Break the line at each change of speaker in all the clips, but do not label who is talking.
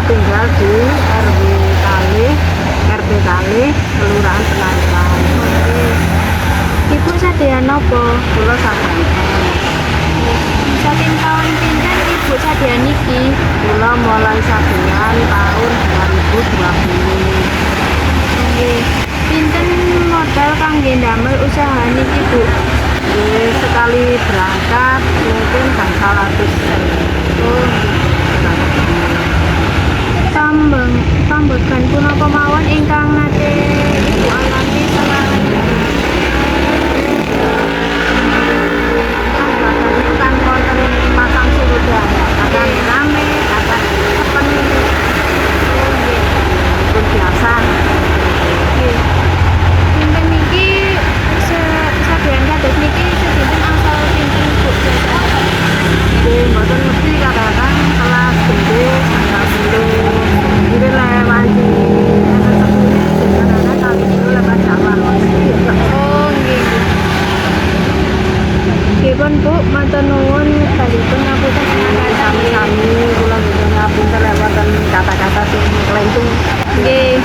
tinggal di RW Kalih, RT Kalih, Kelurahan Penarikan.
Ibu sadean napa?
Kula sampun.
Saking tahun pinten Ibu sadean niki?
Kula mulai sadean tahun 2020.
Nggih. Pinten modal kangge ndamel usaha niki, Bu?
Sekali berangkat mungkin gangsal 100.000.
Oh, pambegan punapa mawon ingkang nate Ibu alami selama
Kan konten pasang surut ya, kadang rame, kadang penuh. Itu biasa.
pinten niki sadean kados niki sedinten angsal pinten Bu jasa?
Mboten mesti kadang-kadang kelas gede tanggal 10 ini lewat di kadang-kadang kali itu lewat Jawa.
Oh, nggih. Nggih pun Bu, matur nuwun balipun ngapunten
Sami-sami kula juga ngapunten lewatan kata-kata sing kelentung.
nggih.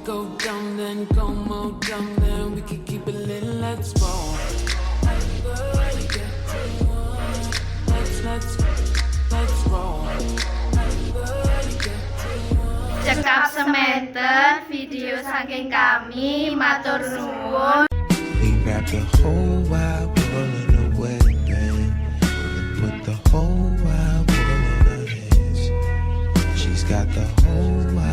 Go down, then go more down, then we can keep it lit. Let's roll. Let's roll.
Cekap semeten video saking kami matur nuwun.
We wrap the whole wide world in a wedding and put the whole wide world on her hands. She's got the whole wide